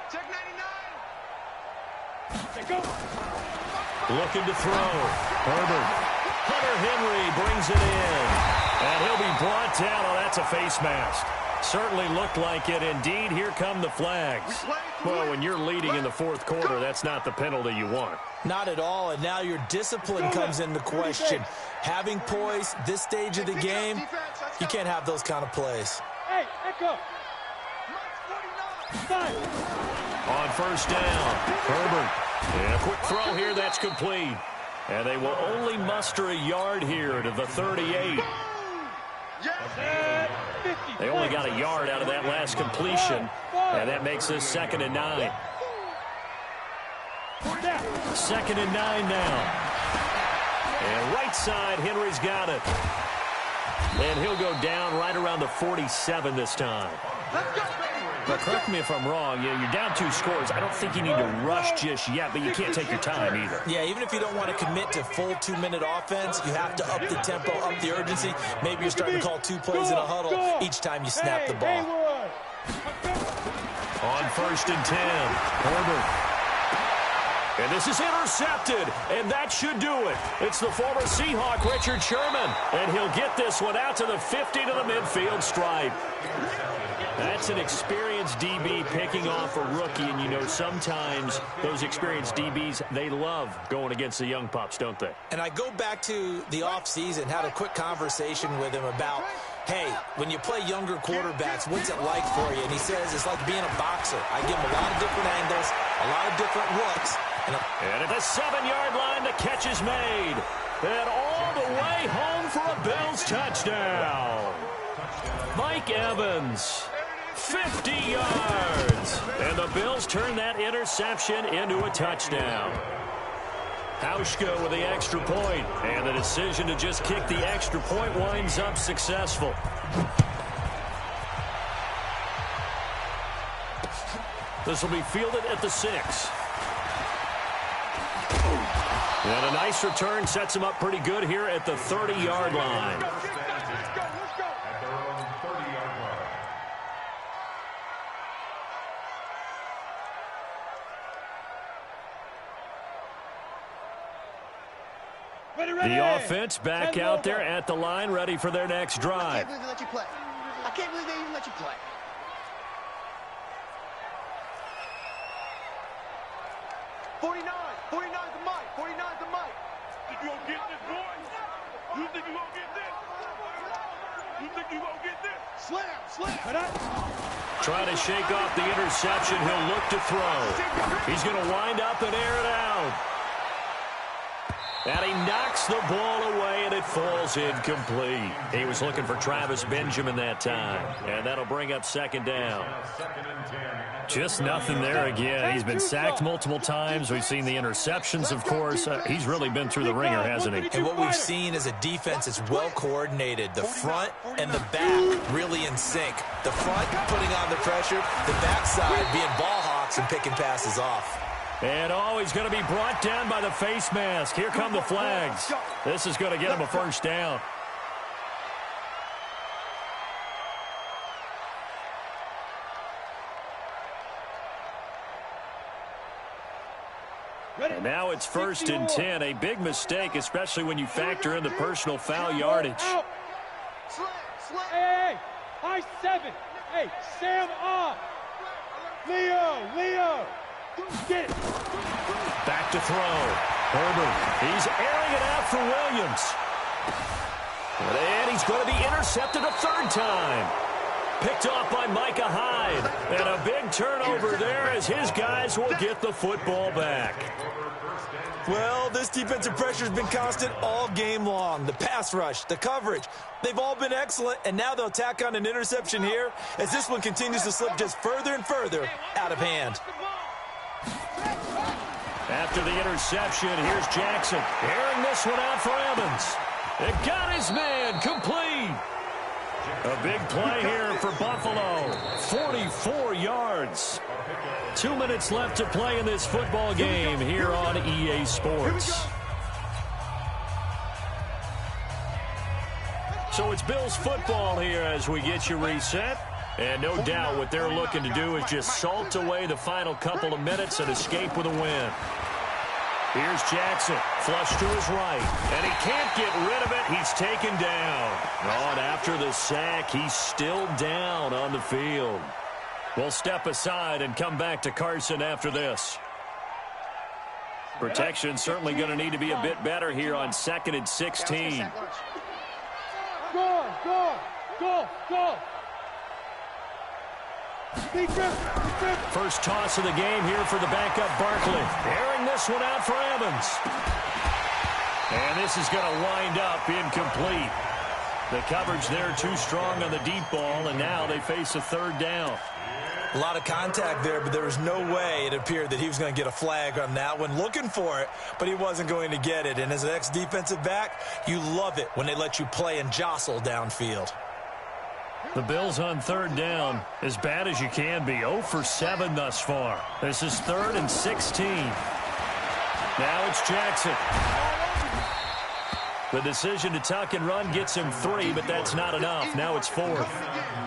Check 99. They go. Looking to throw. Herbert. Hunter Henry brings it in. And he'll be brought down. Oh, that's a face mask. Certainly looked like it. Indeed, here come the flags. Well, when you're leading in the fourth quarter, that's not the penalty you want. Not at all, and now your discipline comes into question. Having poise this stage of the game, you can't have those kind of plays. Hey, echo. On first down, Herbert. And a quick throw here that's complete. And they will only muster a yard here to the 38. They only got a yard out of that last completion, and that makes this 2nd and 9. 2nd and 9 now. And right side, Henry's got it. And he'll go down right around the 47 this time. Now, correct me if I'm wrong. You're down 2 scores. I don't think you need to rush just yet, but you can't take your time either. Yeah, even if you don't want to commit to full 2-minute offense, you have to up the tempo, up the urgency. Maybe you're starting to call 2 plays in a huddle each time you snap the ball. On 1st and 10, Herbert. And this is intercepted, and that should do it. It's the former Seahawk, Richard Sherman, and he'll get this one out to the 50 to the midfield stripe. That's an experienced DB picking off a rookie, and you know sometimes those experienced DBs, they love going against the young pups, don't they? And I go back to the offseason, had a quick conversation with him about, hey, when you play younger quarterbacks, what's it like for you? And he says it's like being a boxer. I give him a lot of different angles, a lot of different looks. And at the 7-yard line, the catch is made. And all the way home for a Bills touchdown. Mike Evans. 50 yards. And the Bills turn that interception into a touchdown. Hauschka with the extra point. And the decision to just kick the extra point winds up successful. This will be fielded at the 6. And a nice return sets him up pretty good here at the 30-yard line. The offense back out there at the line, ready for their next drive. I can't believe they let you play. I can't believe they even let you play. Think you gonna get this, boy? You think you gonna get this? You think you gonna get this? Slam. Trying to shake off the interception. He'll look to throw. He's going to wind up and air it out. And he knocks the ball away, and it falls incomplete. He was looking for Travis Benjamin that time. And that'll bring up 2nd down. Just nothing there again. He's been sacked multiple times. We've seen the interceptions, of course. He's really been through the ringer, hasn't he? And what we've seen is a defense that's well coordinated. The front and the back really in sync. The front putting on the pressure, the backside being ball hawks and picking passes off. And he's going to be brought down by the face mask. Here come the flags. This is going to get him a first down. And now it's 1st and 10. A big mistake, especially when you factor in the personal foul yardage. Hey, high 7. Hey, Sam off. Leo. Get it. Back to throw. Herbert. He's airing it out for Williams. And he's going to be intercepted a 3rd time. Picked off by Micah Hyde. And a big turnover there as his guys will get the football back. Well, this defensive pressure has been constant all game long. The pass rush, the coverage, they've all been excellent, and now they'll tack on an interception here as this one continues to slip just further and further out of hand. After the interception, here's Jackson. Airing this one out for Evans. It got his man complete. A big play here for Buffalo. 44 yards. 2 minutes left to play in this football game here on EA Sports. So it's Bills football here as we get you reset. And no doubt what they're looking to do is just salt away the final couple of minutes and escape with a win. Here's Jackson, flush to his right, and he can't get rid of it. He's taken down. Oh, and after the sack, he's still down on the field. We'll step aside and come back to Carson after this. Protection certainly going to need to be a bit better here on 2nd and 16. Go. First toss of the game here for the backup Barkley. Airing this one out for Evans. And this is going to wind up incomplete. The coverage there too strong on the deep ball, and now they face a 3rd down. A lot of contact there, but there was no way it appeared that he was going to get a flag on that one. Looking for it, but he wasn't going to get it. And as an ex-defensive back, you love it when they let you play and jostle downfield. The Bills on 3rd down, as bad as you can be. 0 for 7 thus far. This is 3rd and 16. Now it's Jackson. The decision to tuck and run gets him 3, but that's not enough. Now it's 4th.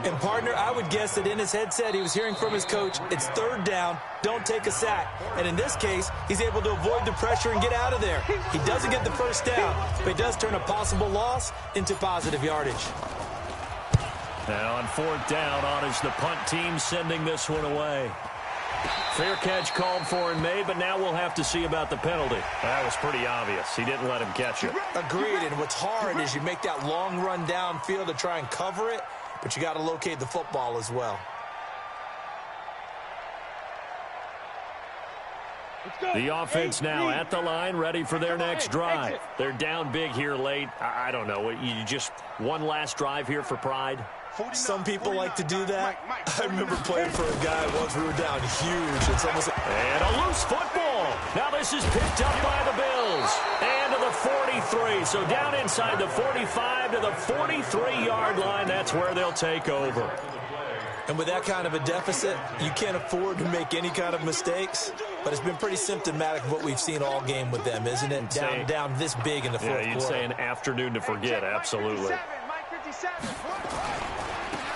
And, partner, I would guess that in his headset he was hearing from his coach, it's 3rd down, don't take a sack. And in this case, he's able to avoid the pressure and get out of there. He doesn't get the 1st down, but he does turn a possible loss into positive yardage. Now on 4th down, on is the punt team sending this one away. Fair catch called for and made, but now we'll have to see about the penalty. That was pretty obvious. He didn't let him catch it. Agreed, and what's hard is you make that long run downfield to try and cover it, but you got to locate the football as well. The offense now at the line, ready for their next drive. They're down big here late. I don't know. You just one last drive here for pride? Some people like to do that. I remember playing for a guy once. We were down huge. It's almost like... And a loose football. Now this is picked up by the Bills. And to the 43. So down inside the 45 to the 43-yard line. That's where they'll take over. And with that kind of a deficit, you can't afford to make any kind of mistakes. But it's been pretty symptomatic of what we've seen all game with them, isn't it? Down this big in the fourth quarter. You'd say an afternoon to forget, absolutely.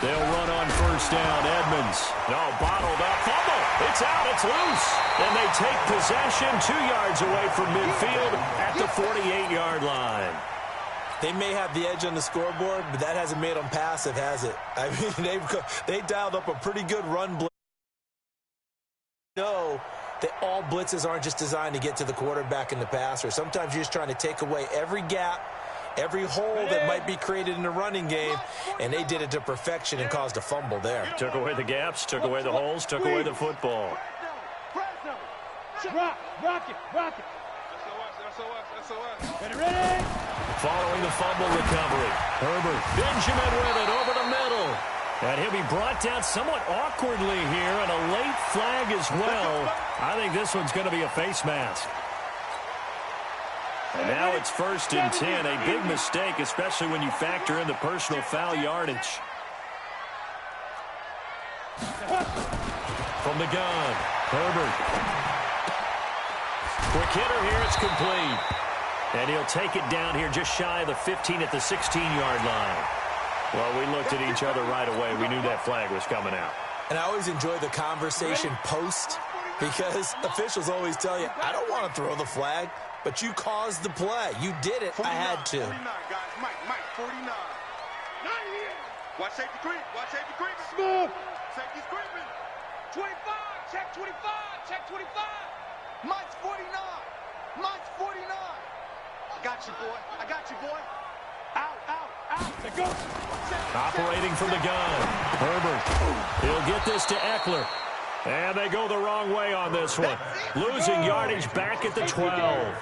They'll run on 1st down. Edmonds. No, bottled up. Fumble. It's out. It's loose. And they take possession 2 yards away from midfield at the 48-yard line. They may have the edge on the scoreboard, but that hasn't made them passive, has it? I mean, they dialed up a pretty good run blitz. No, that all blitzes aren't just designed to get to the quarterback and the passer. Sometimes you're just trying to take away every gap, every hole that might be created in the running game, and they did it to perfection and caused a fumble there. Took away the gaps, took away the holes, took away the football. Rock it. Ready? Following the fumble recovery, Herbert, Benjamin with it over the middle. And he'll be brought down somewhat awkwardly here, and a late flag as well. I think this one's going to be a face mask. And now it's 1st and 10, a big mistake, especially when you factor in the personal foul yardage. From the gun, Herbert. Quick hitter here, it's complete. And he'll take it down here just shy of the 15 at the 16-yard line. Well, we looked at each other right away. We knew that flag was coming out. And I always enjoy the conversation post because officials always tell you, I don't want to throw the flag, but you caused the play. You did it. I had to. 49, guys. Mike, 49. Watch safety creep. Smooth. Safety's creeping. 25. Check 25. Check 25. Mike's 49. Mike's 49. I got you, boy. Out. Operating from the gun. Herbert. He'll get this to Eckler. And they go the wrong way on this one. Losing yardage back at the 12.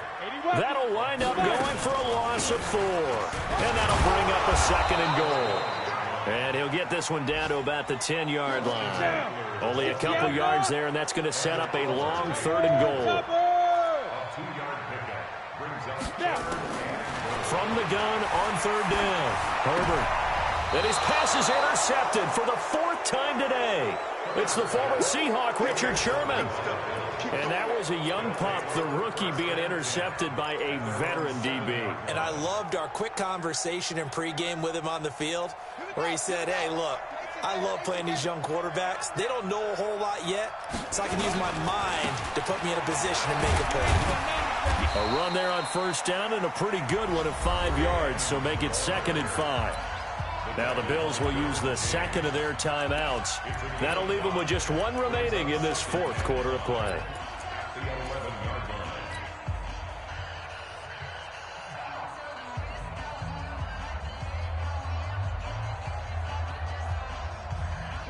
That'll wind up going for a loss of 4. And that'll bring up a 2nd and goal. And he'll get this one down to about the 10-yard line. Only a couple yards there, and that's going to set up a long 3rd and goal. From the gun on 3rd down. Herbert. And his pass is intercepted for the 4th time today. It's the former Seahawk, Richard Sherman. And that was a young pup, the rookie, being intercepted by a veteran DB. And I loved our quick conversation in pregame with him on the field where he said, hey, look, I love playing these young quarterbacks. They don't know a whole lot yet, so I can use my mind to put me in a position to make a play. A run there on 1st down and a pretty good one of 5 yards, so make it 2nd and 5. Now the Bills will use the 2nd of their timeouts. That'll leave them with just 1 remaining in this 4th quarter of play.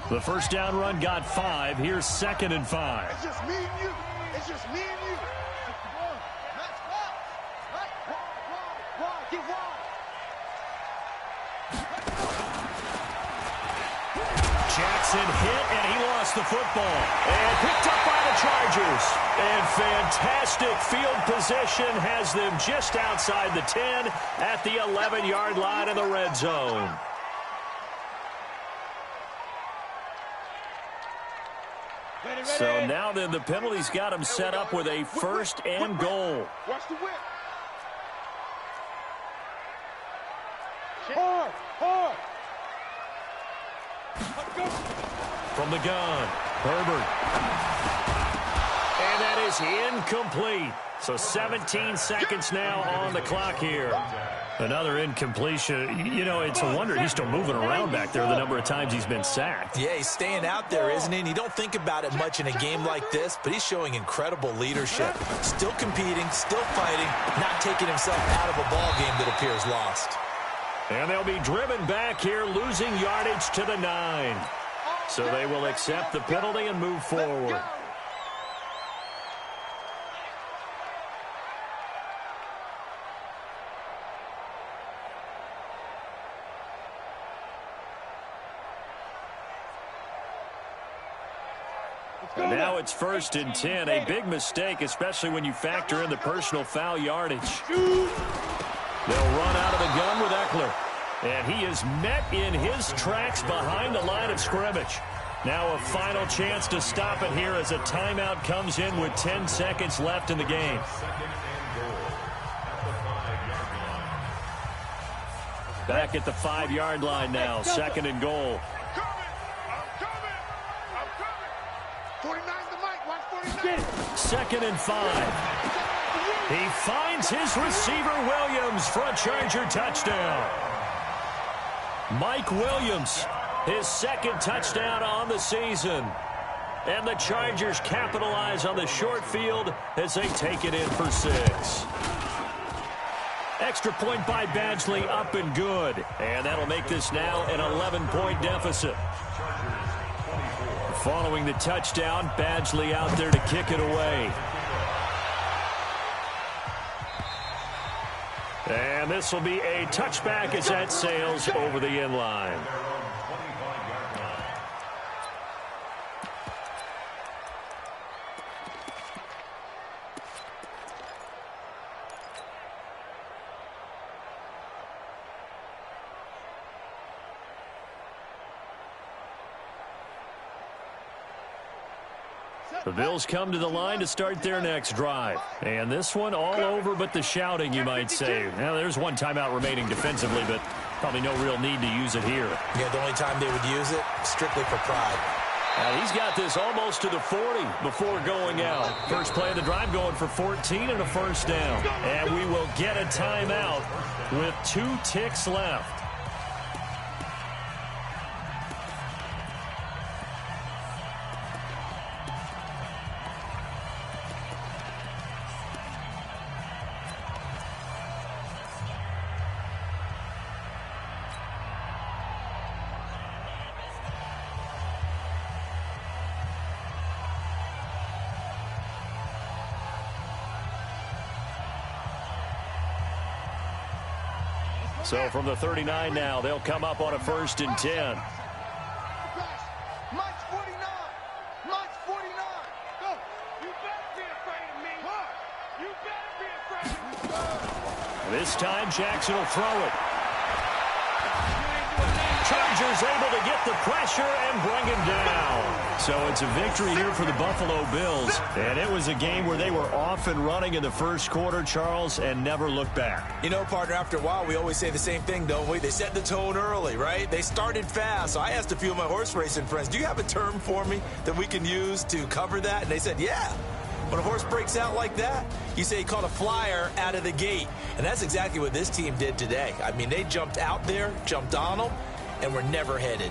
The 1st down run got 5. Here's 2nd and 5. It's just me and you. It's just me and you. Why? Get wide. Jackson hit, and he lost the football. And picked up by the Chargers. And fantastic field position has them just outside the 10 at the 11-yard line in the red zone. So now then the penalty's got him set up with a 1st and goal. Watch the whip. Hard, hard. From the gun, Herbert. And that is incomplete. So 17 seconds now on the clock here. Another incompletion. You know, it's a wonder he's still moving around back there the number of times he's been sacked. Yeah, he's staying out there, isn't he? And you don't think about it much in a game like this, but he's showing incredible leadership. Still competing, still fighting, not taking himself out of a ball game that appears lost. And they'll be driven back here, losing yardage to the 9. So they will accept the penalty and move forward. And now it's 1st and 10. A big mistake, especially when you factor in the personal foul yardage. They'll run out of the gun with Eckler. And he is met in his tracks behind the line of scrimmage. Now a final chance to stop it here as a timeout comes in with 10 seconds left in the game. Back at the 5-yard line now, 2nd and goal. 49's the mic. Watch 49. 2nd and 5. He finds his receiver, Williams, for a Charger touchdown. Mike Williams, his 2nd touchdown on the season. And the Chargers capitalize on the short field as they take it in for 6. Extra point by Badgley, up and good. And that'll make this now an 11-point deficit. Following the touchdown, Badgley out there to kick it away. And this will be a touchback as that sails over the end line. The Bills come to the line to start their next drive. And this one all over but the shouting, you might say. Now, there's one timeout remaining defensively, but probably no real need to use it here. Yeah, the only time they would use it, strictly for pride. Now, he's got this almost to the 40 before going out. First play of the drive going for 14 and a 1st down. And we will get a timeout with 2 ticks left. So from the 39 now, they'll come up on a 1st and 10. Mike's 49. Mike's 49. Go. You better be afraid of me. You better be afraid of me. This time, Jackson will throw it. Chargers able to get the pressure and bring him down. So it's a victory here for the Buffalo Bills. And it was a game where they were off and running in the first quarter, Charles, and never looked back. You know, partner, after a while, we always say the same thing, don't we? They set the tone early, right? They started fast. So I asked a few of my horse racing friends, do you have a term for me that we can use to cover that? And they said, yeah. When a horse breaks out like that, you say he caught a flyer out of the gate. And that's exactly what this team did today. I mean, they jumped out there, jumped on them, and were never headed.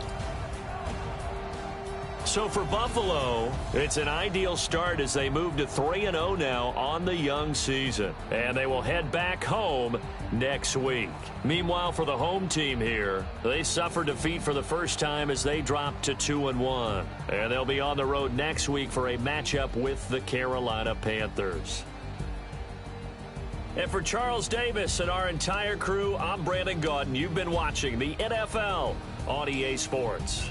So for Buffalo, it's an ideal start as they move to 3-0 now on the young season. And they will head back home next week. Meanwhile, for the home team here, they suffered defeat for the first time as they dropped to 2-1. And they'll be on the road next week for a matchup with the Carolina Panthers. And for Charles Davis and our entire crew, I'm Brandon Gaudin. You've been watching the NFL on EA Sports.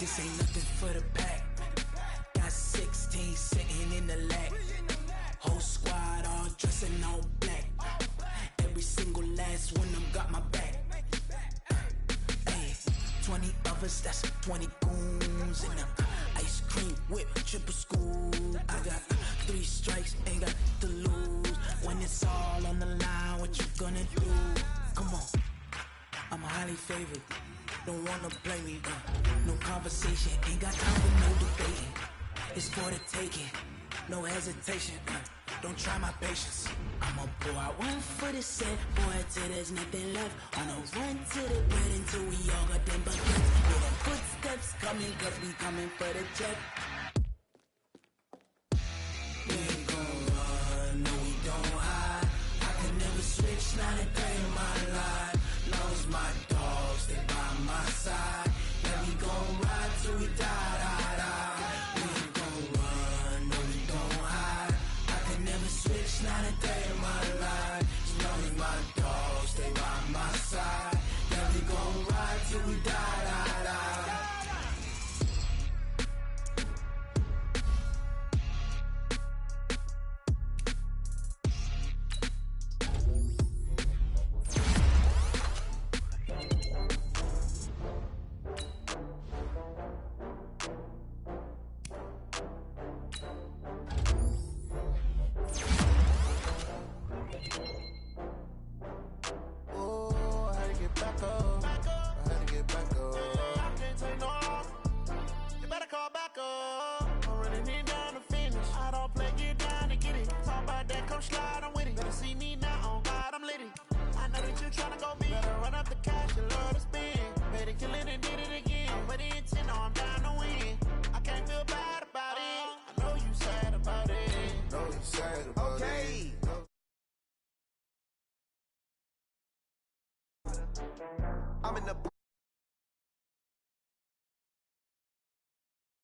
This ain't nothing for the pack. Got 16 sitting in the lap. Whole squad all dressing all black. Every single last one of them got my back. Hey, 20 of us, that's 20 goons in them. Ice cream whip, triple school. I got 3 strikes, ain't got to lose. When it's all on the line, what you gonna do? Come on, I'm highly favored. Don't wanna play me, no conversation, ain't got time for no debating. It's for the taking, no hesitation, don't try my patience. I'ma pour out one for the set, boy, till there's nothing left. On a run to the bed until we all got them buckets. With them footsteps coming, cause we coming for the check. We ain't gon' run, no we don't hide. I can never switch, not a day in my life. Long as my dogs, they by my side. Yeah, we gon' ride till we die. We ain't gon' run, no we don't hide. I can never switch, not a day in my life. As long as my dogs, they by my side. Yeah, we gon' ride till we die. I'm in the